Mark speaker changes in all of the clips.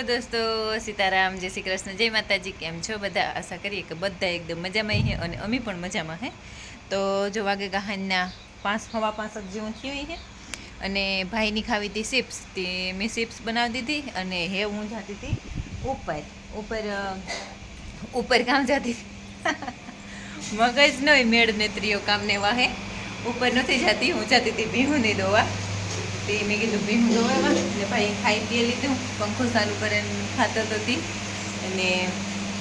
Speaker 1: Hello દોસ્તો, સીતારામ, જય શ્રી કૃષ્ણ, જય માતાજી. કેમ છો બધા? આશા કરીએ કે બધા એકદમ મજામાં છે અને અમે પણ મજામાં હે. તો જો વાગે ગહાનના 5:15 જેવું થયું છે અને ભાઈની ખાવી હતી ચિપ્સ. તે મેં ચિપ્સ બનાવી દીધી અને હે હું જતી હતી ઉપર કામ જતી મગજ નહીં મેળ નેત્રીઓ કામને વાહે ઉપર નથી જતી. હું જતી હતી ભીહુંની દોવા. તે મેં કીધું ભીહું દોવામાં એટલે ભાઈ ખાઈ પી લીધું, પંખો ચાલુ કરીને ખાતો હતી. અને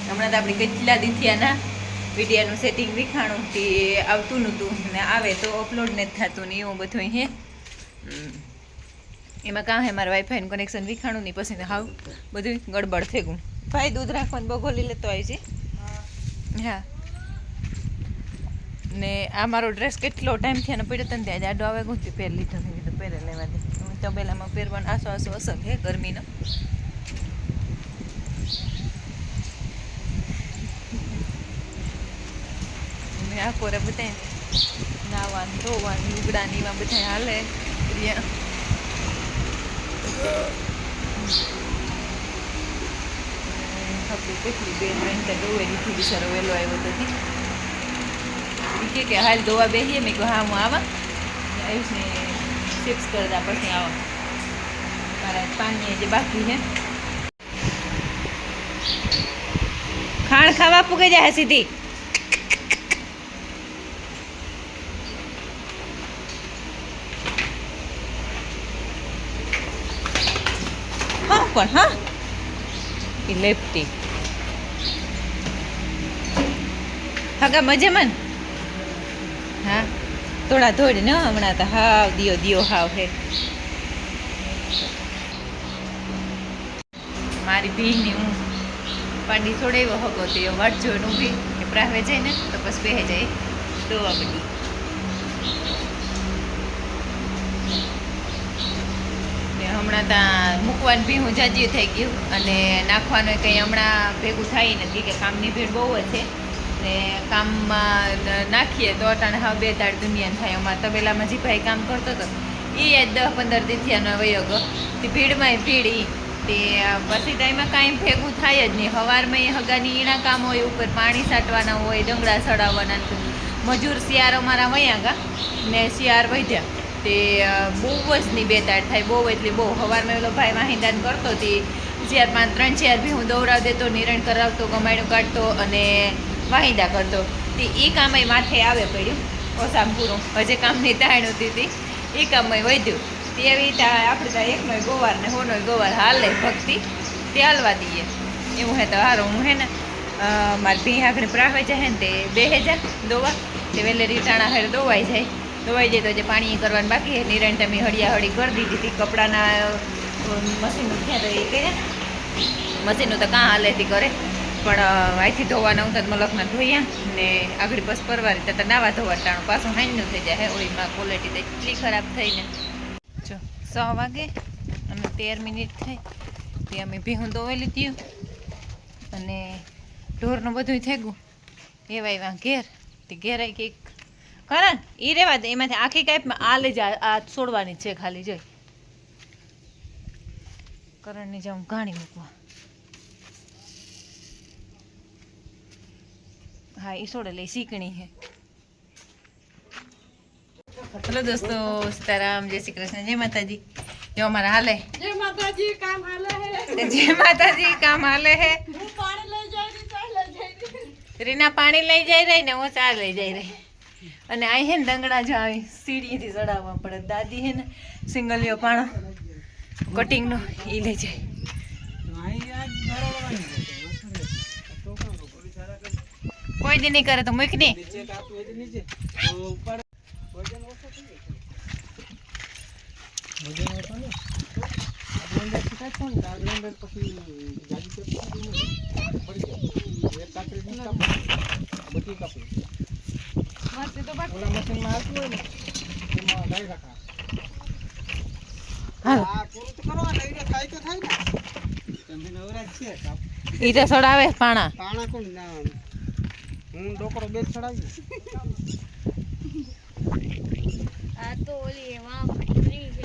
Speaker 1: હમણાં તો આપણે કેટલા દીથિયાના વિડીયાનું સેટિંગ વિખાણું તે આવતું નહોતું ને આવે તો અપલોડ નથી થતું ને એવું બધું હે. એમાં કાં હે મારા વાઈફાઈનું કનેક્શન વિખાણું નહીં, પછી હાવ બધું ગડબડ થઈ ગયું. ભાઈ દૂધ રાખવાનું બગોલી લેતો આવી છે. હા, ને આ મારો ડ્રેસ કેટલો ટાઈમ થયા ને પડ્યો હતો ને ત્યાં આડો આવે ગુંથી પહેર લીધો થઈ કીધું પહેરે લેવા દે. તબેલામાં પહેરવાનું આસો અસર છે ગરમીનો. આ કોરે બધા નાવાનું ધોવાનું લુગડાની એવા બધા હાલે. કેટલી બે ત્રણ ત્યાં ડોવેલી થી બિચારો વહેલો આવ્યો તો કે હાલ દોવા બેસીએ. મેં કહ્યું હા હું આવા આયુષને ચિપ્સ કરતા પછી આવા મારા પાણી જે બાકી છે. ખાણ ખાવા પૂગે જાય સીધી. હા પણ હા એ લેફ્ટી હગા મજામાં. હા થોડા થોડી ન હમણાં તો હાવ દિયો હાવ હે. મારી ભીની હું પાડી છોડાવ્યો હગો તો એ વાટ જોઈને ઊભી કે પ્રાહવે જાય ને તો બસ બેહે જાય દોવા બધી. હમણાં ત્યાં મૂકવાનું બી હું જાજ્યું થઈ ગયું અને નાખવાનું કંઈ હમણાં ભેગું થાય નથી કે કામની ભીડ બહુ જ છે ને કામમાં નાખીએ તો અટાણે હા બે દાડ દુનિયાને થાય. અમારા તબેલામાં જે ભાઈ કામ કરતો હતો એ 10-15 દીથિયાનો વયો ગયો તે ભીડમાં ભીડ એ તે પછી ટાઈમમાં કાંઈ ભેગું થાય જ નહીં. સવારમાં એ હગાની ઈણા કામ હોય, ઉપર પાણી છાંટવાના હોય, ડંગળા ચડાવવાના, મજૂર શિયાર અમારા વયા ગા ને શિયાર વધ્યા તે બહુ જ નહીં બે દાડ થાય બહુ એટલે બહુ. સવારમાં પેલો ભાઈ વાહિંદાન કરતો તે 3-4 બી હું દોરાવ દેતો, નિરણ કરાવતો, ગમાયણું કાઢતો અને વાહિંદા કરતો. તે એ કામ માથે આવે પડ્યું ઓસામ પૂરું હજે કામની તાણું હતી એ કામ વધ્યું. તે એવી રીતે આપણે ત્યાં એકનો ગોવાર ને હોનો ગોવાર હાલે ભક્તિ તે હાલવા દઈએ એવું હે. તો હારો હું હે ને મારી ભી આગળ પ્રાવે જાય ને તે બેહે જાય દોવા તે વેલેરી ટાણા હારે દોવાઈ જાય. દોવાઈ જાય તો જે પાણી કરવાનું બાકી છે નિરણ તમે હળિયા હળી કરી દીધી હતી. કપડાના મશીનું ક્યાં તો એ કહે મશીનું તો કાં હાલેથી કરે પણ અહીંથી ધોવાના હું તો મલકના ધોયા ને આગળ બસ પરવારી તો નાવા ધોવા ટાણું પાછું હાઈનું થઈ જાય. ઓળીમાં ક્વોલિટી તો એટલી ખરાબ થઈને જો 6 વાગે અને 13 મિનિટ થઈ તે અમે ભીહું દોવેલી થયું અને ઢોરનું બધું થઈ ગયું. એવા એવા ઘેર તે ઘેરાય કંઈક કરણ એ રેવા દે એમાંથી આખી કાંઈ આ લઈ જાય આ છોડવાની છે ખાલી જોઈ કરણની જાઉં ઘાણી મૂકવા. હા એ છોડે લે શીકણી છે. હેલો દોસ્તો, સીતારામ, જય શ્રી કૃષ્ણ, જય માતાજી. જો અમારા હાલે જય માતાજી કામ હાલે હે. જય માતાજી કામ હાલે હે. હું પાણી લઈ જાય રીના પાણી લઈ જાય રહી ને હું ચા લઈ જાય રહી. અને આ હે ને ડંગડા જો આવી સીડીથી ચડાવવા પડે. દાદી હે ને સિંગલિયો પાણો કટિંગનો એ લઈ જાય. કોઈ દી નહીં કરે તો મૂક નહીં. ઈ તો ચડાવે પાણા કોણ હું ડોકરો બે ચડાવી આ તો ઓલી એમાં ફ્રી છે.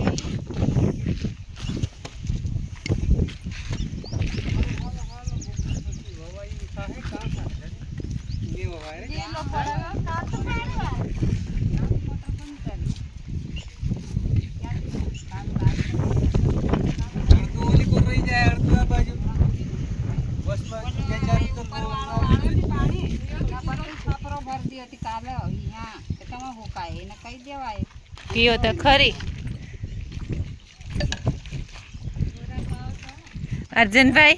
Speaker 1: પીઓ તો ખરી. અર્જુનભાઈ,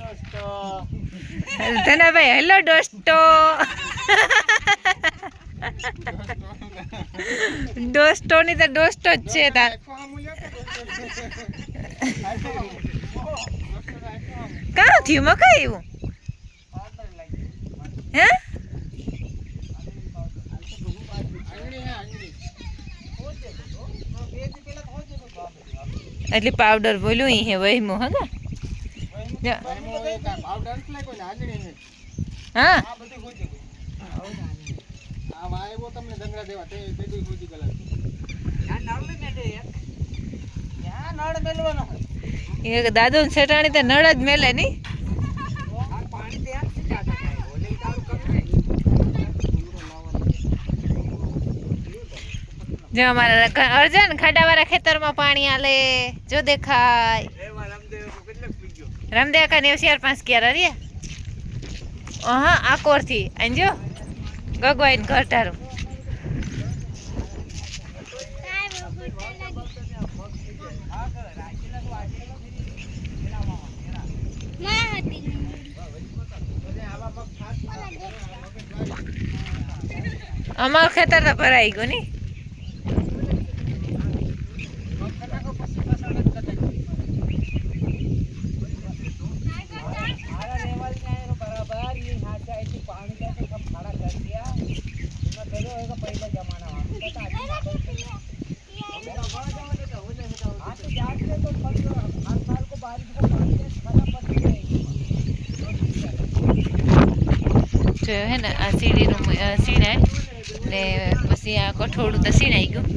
Speaker 1: ધનાભાઈ, હેલો દોસ્તો. દોસ્તો ની તો દોસ્તો જ છે તાર. કાં થયું મકાઈ એવું? હે એટલે પાવડર બોલ્યું હે વહીમો હા હા દાદુ છેટાણી તો નળ જ મેલે ની. જો અમારા અર્જન ખાડાવાળા ખેતરમાં પાણી આલે જો દેખાય. રામદેવ કા 4-5 ક્યારા રે. હા આકોર થી અંજો ગગવાઈ ઘર તારું. અમારું ખેતર તો ભરાઈ ગયું ની. હે ને આ સીડીનું સીણાય ને પછી આ કઠોળું તો સીણાઈ ગયું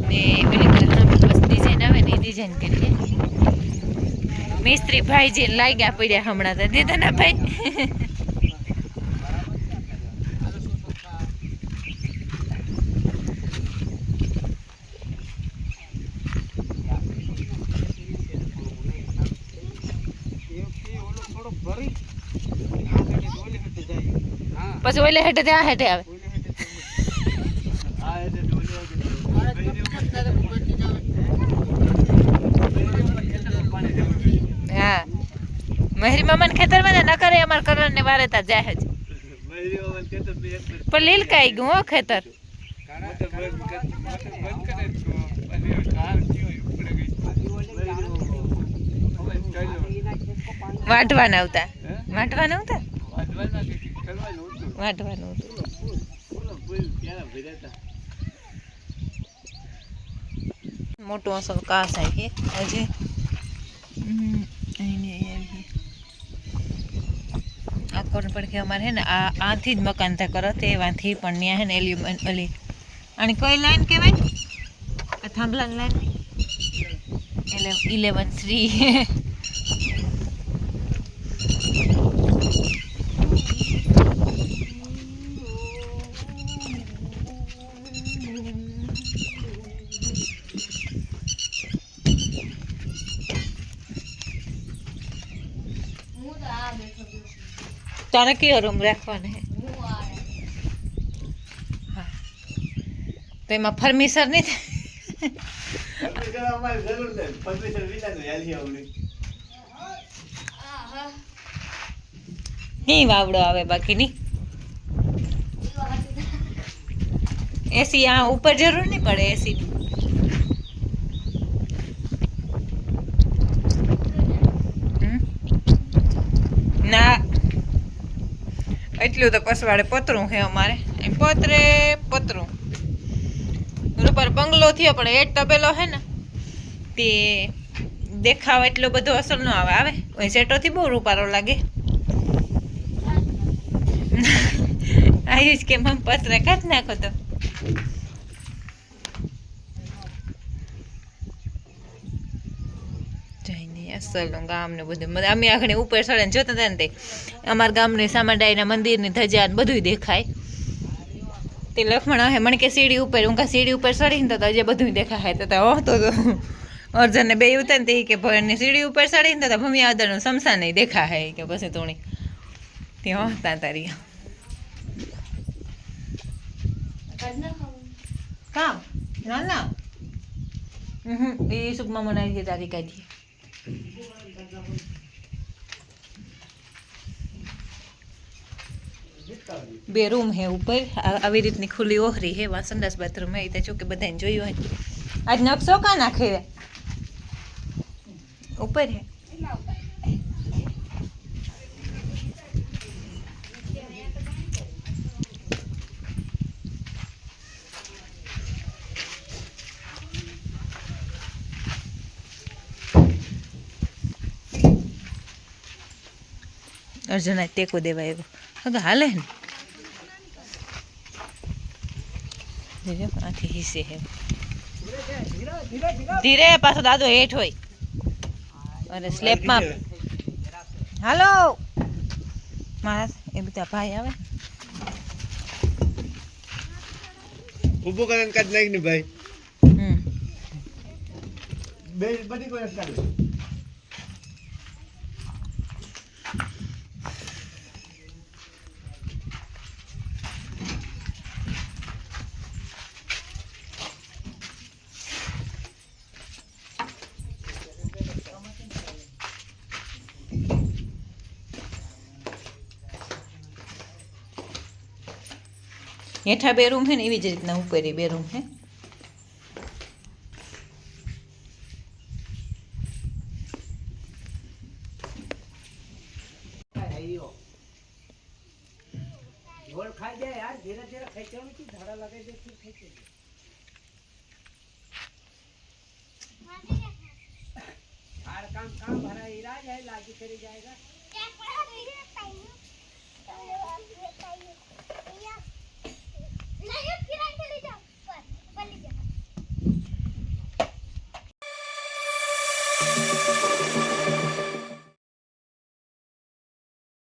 Speaker 1: ને પેલી બસ ડિઝાઇન આવે ને એ ડિઝાઇન કરીએ. મિસ્ત્રી ભાઈ જે લાગ્યા પડ્યા હમણાં તો દીધા ના ભાઈ. પછી ઓલે હેઠે ત્યાં હેઠે આવે. હા મહેરી મામા ખેતરમાં ન કરે અમાર કરણ ને વારે તા જાય જ પણ લીલકાઈ ગયું હો ખેતર. વાઢવાના આવતા વાઢવાના આવતા વાઢવાનું મોટું અસલ કાસ આવી હજી આ કોણ પણ કે અમારે હે ને આથી જ મકાન થા કરો તે વાંથી પણ ત્યાં હે ને એલ્યુમિનિયમ ઓલી આની કોઈ લાઈન કહેવાય આ થાંભલાની લાઈન એટલે 11-3 તારે કયો રૂમ રાખવાનો હે? હા તો એમાં ફર્નિચર નહીં નહીં વાવડો આવે બાકી નહીં. એસી આ ઉપર જરૂર નહીં પડે એસી ના એટલું તો પસવાડે પતરું છે અમારે પતરું ઉપર બંગલો થયો પણ એક તબેલો હે ને તે દેખાવ એટલો બધો અસર ન આવે સેટોથી બહુ રૂપારો લાગે. આયુષ કે મમ પતરે કાઢ નાખો તો અસલનું ગામ ને બધું અમે આખરે ઉપર ચડે જોતા હતા ને તે અમારા ગામની સામાડાઈના મંદિરની ધજા ને બધું દેખાય. તે લક્ષ્મણ હે મને કે સીડી ઉપર હું કા સીડી ઉપર ચડીને તો હજી બધું દેખાય તો અર્જન ને બે ઉતર ને કે ભણની સીડી ઉપર ચડીને તો ભૂમિ આદરનું શમશાન નહીં દેખાય કે પછી તોણી ત્યાં હતા તારી કામ ના એ સુખમાં મનાવી છે તારી કાઢી બે રૂમ હે ઉપર આવી રીતની ખુલ્લી ઓહરી હે સંડાસ બાથરૂમ હે ત્યાં ચોકે બધાને જોયું હોય આજ નકશો કા નાખે ઉપર હે અર્જુના ટેકો દેવા આવ્યો હવે હાલે ને જોજો આથી હિસ્સે હે ધીરે પાછો દાદો હેઠ હોય અને સ્લેબમાં હાલો મારા એ બધા ભાઈ આવે
Speaker 2: ઊભો કરીને કાઢ નાખ ને ભાઈ બે બધી કોઈ કાઢ
Speaker 1: હેઠા બે રૂમ છે ને એવી જ રીતના ઉપર બે રૂમ છે
Speaker 3: काम भरा इलाज है लागी करी जाएगा नहीं